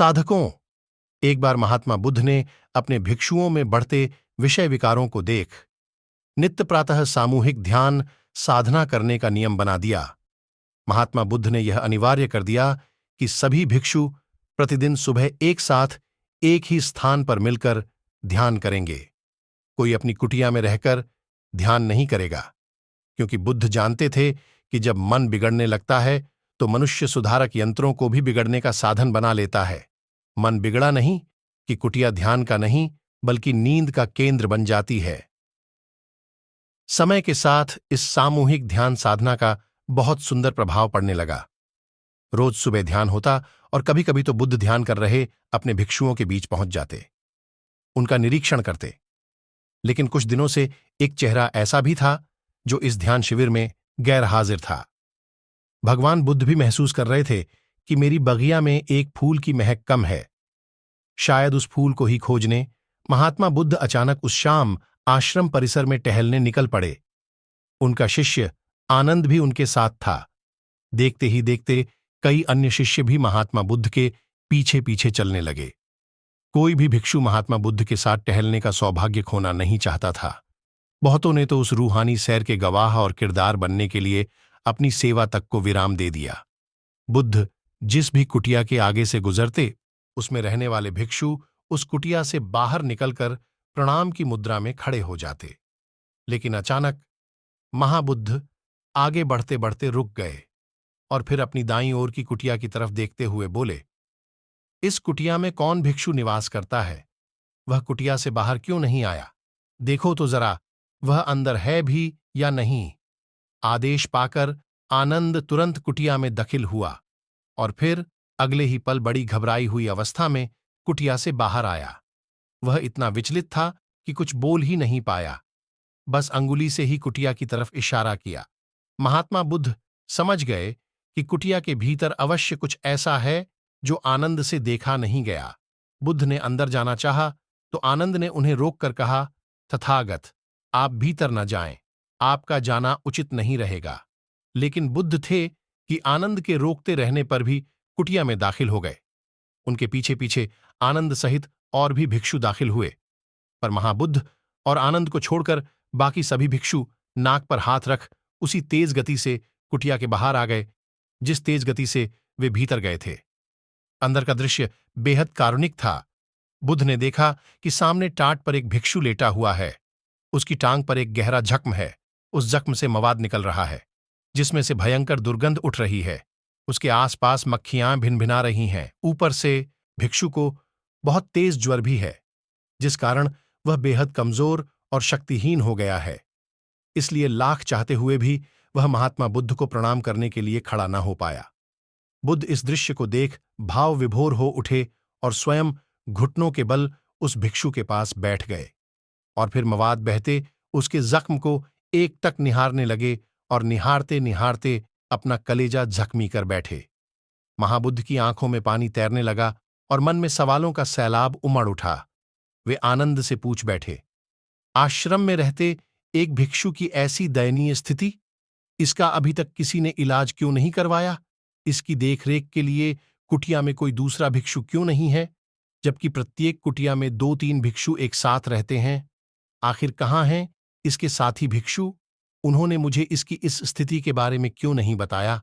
साधकों, एक बार महात्मा बुद्ध ने अपने भिक्षुओं में बढ़ते विषय विकारों को देख नित्य प्रातः सामूहिक ध्यान साधना करने का नियम बना दिया। महात्मा बुद्ध ने यह अनिवार्य कर दिया कि सभी भिक्षु प्रतिदिन सुबह एक साथ एक ही स्थान पर मिलकर ध्यान करेंगे। कोई अपनी कुटिया में रहकर ध्यान नहीं करेगा, क्योंकि बुद्ध जानते थे कि जब मन बिगड़ने लगता है तो मनुष्य सुधारक यंत्रों को भी बिगड़ने का साधन बना लेता है। मन बिगड़ा नहीं कि कुटिया ध्यान का नहीं बल्कि नींद का केंद्र बन जाती है। समय के साथ इस सामूहिक ध्यान साधना का बहुत सुंदर प्रभाव पड़ने लगा। रोज सुबह ध्यान होता और कभी कभी तो बुद्ध ध्यान कर रहे अपने भिक्षुओं के बीच पहुंच जाते, उनका निरीक्षण करते। लेकिन कुछ दिनों से एक चेहरा ऐसा भी था जो इस ध्यान शिविर में गैर हाजिर था। भगवान बुद्ध भी महसूस कर रहे थे कि मेरी बगिया में एक फूल की महक कम है। शायद उस फूल को ही खोजने महात्मा बुद्ध अचानक उस शाम आश्रम परिसर में टहलने निकल पड़े। उनका शिष्य आनंद भी उनके साथ था। देखते ही देखते कई अन्य शिष्य भी महात्मा बुद्ध के पीछे पीछे चलने लगे। कोई भी भिक्षु महात्मा बुद्ध के साथ टहलने का सौभाग्य खोना नहीं चाहता था। बहुतों ने तो उस रूहानी सैर के गवाह और किरदार बनने के लिए अपनी सेवा तक को विराम दे दिया। बुद्ध जिस भी कुटिया के आगे से गुजरते, उसमें रहने वाले भिक्षु उस कुटिया से बाहर निकलकर प्रणाम की मुद्रा में खड़े हो जाते। लेकिन अचानक महाबुद्ध आगे बढ़ते बढ़ते रुक गए और फिर अपनी दाईं ओर की कुटिया की तरफ देखते हुए बोले, इस कुटिया में कौन भिक्षु निवास करता है? वह कुटिया से बाहर क्यों नहीं आया? देखो तो जरा, वह अंदर है भी या नहीं। आदेश पाकर आनंद तुरंत कुटिया में दाखिल हुआ और फिर अगले ही पल बड़ी घबराई हुई अवस्था में कुटिया से बाहर आया। वह इतना विचलित था कि कुछ बोल ही नहीं पाया, बस अंगुली से ही कुटिया की तरफ इशारा किया। महात्मा बुद्ध समझ गए कि कुटिया के भीतर अवश्य कुछ ऐसा है जो आनंद से देखा नहीं गया। बुद्ध ने अंदर जाना चाहा तो आनंद ने उन्हें रोककर कहा, तथागत, आप भीतर न जाएं, आपका जाना उचित नहीं रहेगा। लेकिन बुद्ध थे कि आनंद के रोकते रहने पर भी कुटिया में दाखिल हो गए। उनके पीछे पीछे आनंद सहित और भी भिक्षु दाखिल हुए, पर महाबुद्ध और आनंद को छोड़कर बाकी सभी भिक्षु नाक पर हाथ रख उसी तेज गति से कुटिया के बाहर आ गए जिस तेज गति से वे भीतर गए थे। अंदर का दृश्य बेहद कारुणिक था। बुद्ध ने देखा कि सामने टाट पर एक भिक्षु लेटा हुआ है। उसकी टांग पर एक गहरा जख्म है। उस जख्म से मवाद निकल रहा है जिसमें से भयंकर दुर्गंध उठ रही है। उसके आसपास मक्खियां भिनभिना रही हैं। ऊपर से भिक्षु को बहुत तेज ज्वर भी है, जिस कारण वह बेहद कमजोर और शक्तिहीन हो गया है। इसलिए लाख चाहते हुए भी वह महात्मा बुद्ध को प्रणाम करने के लिए खड़ा न हो पाया। बुद्ध इस दृश्य को देख भाव विभोर हो उठे और स्वयं घुटनों के बल उस भिक्षु के पास बैठ गए और फिर मवाद बहते उसके जख्म को एक तक निहारने लगे और निहारते निहारते अपना कलेजा जख्मी कर बैठे। महाबुद्ध की आंखों में पानी तैरने लगा और मन में सवालों का सैलाब उमड़ उठा। वे आनंद से पूछ बैठे, आश्रम में रहते एक भिक्षु की ऐसी दयनीय स्थिति, इसका अभी तक किसी ने इलाज क्यों नहीं करवाया? इसकी देखरेख के लिए कुटिया में कोई दूसरा भिक्षु क्यों नहीं है, जबकि प्रत्येक कुटिया में 2-3 भिक्षु एक साथ रहते हैं? आखिर कहाँ हैं इसके साथी भिक्षु? उन्होंने मुझे इसकी इस स्थिति के बारे में क्यों नहीं बताया?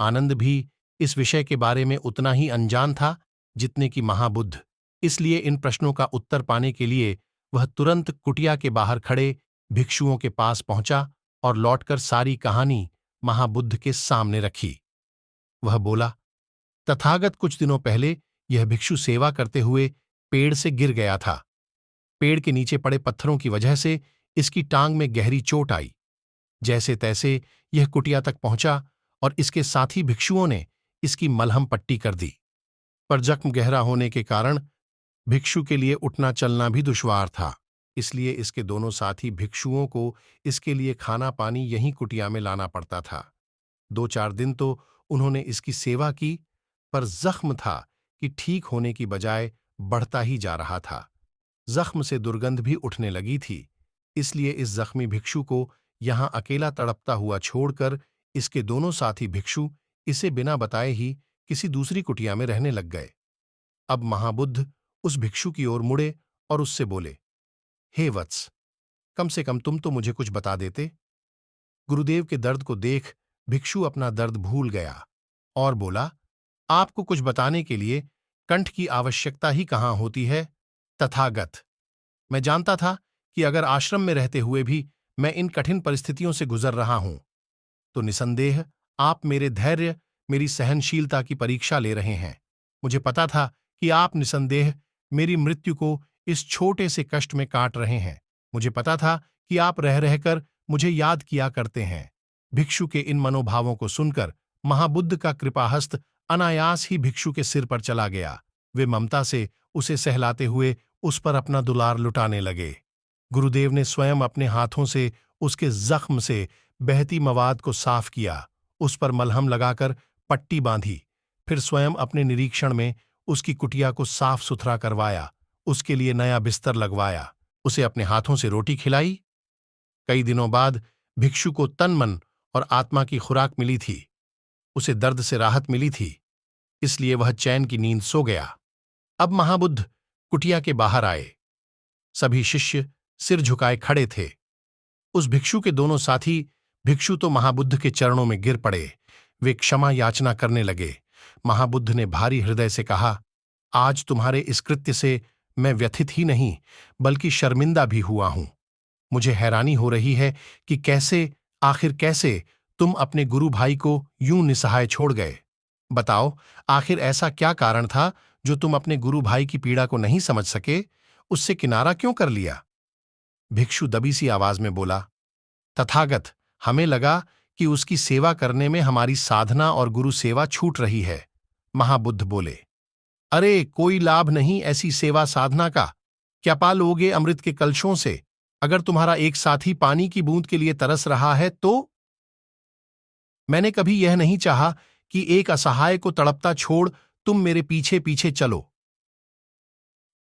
आनंद भी इस विषय के बारे में उतना ही अनजान था जितने कि महाबुद्ध। इसलिए इन प्रश्नों का उत्तर पाने के लिए वह तुरंत कुटिया के बाहर खड़े भिक्षुओं के पास पहुंचा और लौटकर सारी कहानी महाबुद्ध के सामने रखी। वह बोला, तथागत, कुछ दिनों पहले यह भिक्षु सेवा करते हुए पेड़ से गिर गया था। पेड़ के नीचे पड़े पत्थरों की वजह से इसकी टांग में गहरी चोट आई। जैसे तैसे यह कुटिया तक पहुंचा और इसके साथी भिक्षुओं ने इसकी मलहम पट्टी कर दी, पर जख्म गहरा होने के कारण भिक्षु के लिए उठना चलना भी दुश्वार था। इसलिए इसके दोनों साथी भिक्षुओं को इसके लिए खाना पानी यहीं कुटिया में लाना पड़ता था। 2-4 दिन तो उन्होंने इसकी सेवा की, पर जख्म था कि ठीक होने की बजाय बढ़ता ही जा रहा था। जख्म से दुर्गंध भी उठने लगी थी। इसलिए इस जख्मी भिक्षु को यहां अकेला तड़पता हुआ छोड़कर इसके दोनों साथी भिक्षु इसे बिना बताए ही किसी दूसरी कुटिया में रहने लग गए। अब महाबुद्ध उस भिक्षु की ओर मुड़े और उससे बोले, हे वत्स, कम से कम तुम तो मुझे कुछ बता देते। गुरुदेव के दर्द को देख भिक्षु अपना दर्द भूल गया और बोला, आपको कुछ बताने के लिए कंठ की आवश्यकता ही कहाँ होती है, तथागत। मैं जानता था कि अगर आश्रम में रहते हुए भी मैं इन कठिन परिस्थितियों से गुजर रहा हूं, तो निसंदेह आप मेरे धैर्य, मेरी सहनशीलता की परीक्षा ले रहे हैं। मुझे पता था कि आप निसंदेह मेरी मृत्यु को इस छोटे से कष्ट में काट रहे हैं। मुझे पता था कि आप रह रहकर मुझे याद किया करते हैं। भिक्षु के इन मनोभावों को सुनकर महाबुद्ध का कृपाहस्त अनायास ही भिक्षु के सिर पर चला गया। वे ममता से उसे सहलाते हुए उस पर अपना दुलार लुटाने लगे। गुरुदेव ने स्वयं अपने हाथों से उसके जख्म से बहती मवाद को साफ किया, उस पर मलहम लगाकर पट्टी बांधी, फिर स्वयं अपने निरीक्षण में उसकी कुटिया को साफ सुथरा करवाया, उसके लिए नया बिस्तर लगवाया, उसे अपने हाथों से रोटी खिलाई। कई दिनों बाद भिक्षु को तन मन और आत्मा की खुराक मिली थी। उसे दर्द से राहत मिली थी, इसलिए वह चैन की नींद सो गया। अब महाबुद्ध कुटिया के बाहर आए। सभी शिष्य सिर झुकाए खड़े थे। उस भिक्षु के दोनों साथी भिक्षु तो महाबुद्ध के चरणों में गिर पड़े। वे क्षमा याचना करने लगे। महाबुद्ध ने भारी हृदय से कहा, आज तुम्हारे इस कृत्य से मैं व्यथित ही नहीं बल्कि शर्मिंदा भी हुआ हूं। मुझे हैरानी हो रही है कि आखिर कैसे तुम अपने गुरु भाई को यूं निसहाय छोड़ गए। बताओ, आखिर ऐसा क्या कारण था जो तुम अपने गुरु भाई की पीड़ा को नहीं समझ सके, उससे किनारा क्यों कर लिया? भिक्षु दबी सी आवाज में बोला, तथागत, हमें लगा कि उसकी सेवा करने में हमारी साधना और गुरु सेवा छूट रही है। महाबुद्ध बोले, अरे कोई लाभ नहीं ऐसी सेवा साधना का। क्या पा लोगे अमृत के कलशों से? अगर तुम्हारा एक साथी पानी की बूंद के लिए तरस रहा है तो? मैंने कभी यह नहीं चाहा कि एक असहाय को तड़पता छोड़ तुम मेरे पीछे पीछे चलो।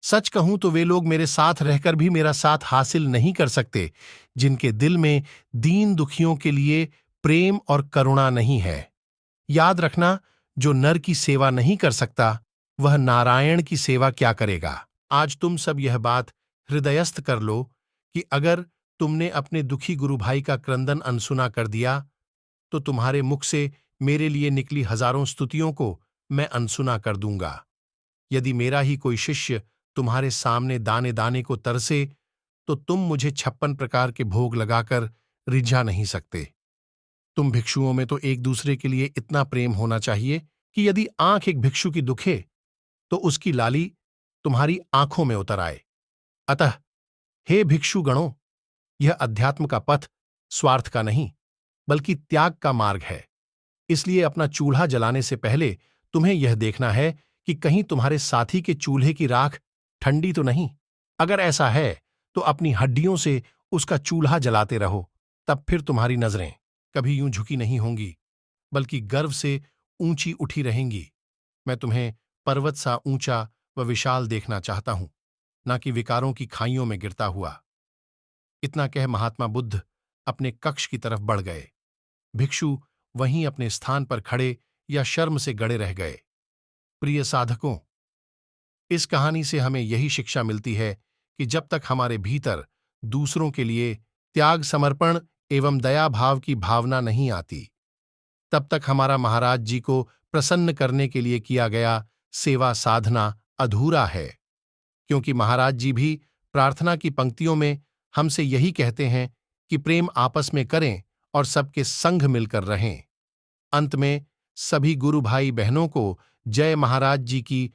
सच कहूं तो वे लोग मेरे साथ रहकर भी मेरा साथ हासिल नहीं कर सकते, जिनके दिल में दीन दुखियों के लिए प्रेम और करुणा नहीं है। याद रखना, जो नर की सेवा नहीं कर सकता, वह नारायण की सेवा क्या करेगा। आज तुम सब यह बात हृदयस्थ कर लो कि अगर तुमने अपने दुखी गुरु भाई का क्रंदन अनसुना कर दिया, तो तुम्हारे मुख से मेरे लिए निकली हजारों स्तुतियों को मैं अनसुना कर दूंगा। यदि मेरा ही कोई शिष्य तुम्हारे सामने दाने दाने को तरसे, तो तुम मुझे 56 प्रकार के भोग लगाकर रिझा नहीं सकते। तुम भिक्षुओं में तो एक दूसरे के लिए इतना प्रेम होना चाहिए कि यदि आंख एक भिक्षु की दुखे, तो उसकी लाली तुम्हारी आंखों में उतर आए। अतः हे भिक्षु गणों, यह अध्यात्म का पथ स्वार्थ का नहीं बल्कि त्याग का मार्ग है। इसलिए अपना चूल्हा जलाने से पहले तुम्हें यह देखना है कि कहीं तुम्हारे साथी के चूल्हे की राख ठंडी तो नहीं। अगर ऐसा है तो अपनी हड्डियों से उसका चूल्हा जलाते रहो, तब फिर तुम्हारी नजरें कभी यूं झुकी नहीं होंगी बल्कि गर्व से ऊंची उठी रहेंगी। मैं तुम्हें पर्वत सा ऊंचा व विशाल देखना चाहता हूं, ना कि विकारों की खाइयों में गिरता हुआ। इतना कह महात्मा बुद्ध अपने कक्ष की तरफ बढ़ गए। भिक्षु वहीं अपने स्थान पर खड़े या शर्म से गड़े रह गए। प्रिय साधकों, इस कहानी से हमें यही शिक्षा मिलती है कि जब तक हमारे भीतर दूसरों के लिए त्याग, समर्पण एवं दया भाव की भावना नहीं आती, तब तक हमारा महाराज जी को प्रसन्न करने के लिए किया गया सेवा साधना अधूरा है। क्योंकि महाराज जी भी प्रार्थना की पंक्तियों में हमसे यही कहते हैं कि प्रेम आपस में करें और सबके संग मिलकर रहें। अंत में सभी गुरु भाई बहनों को जय महाराज जी की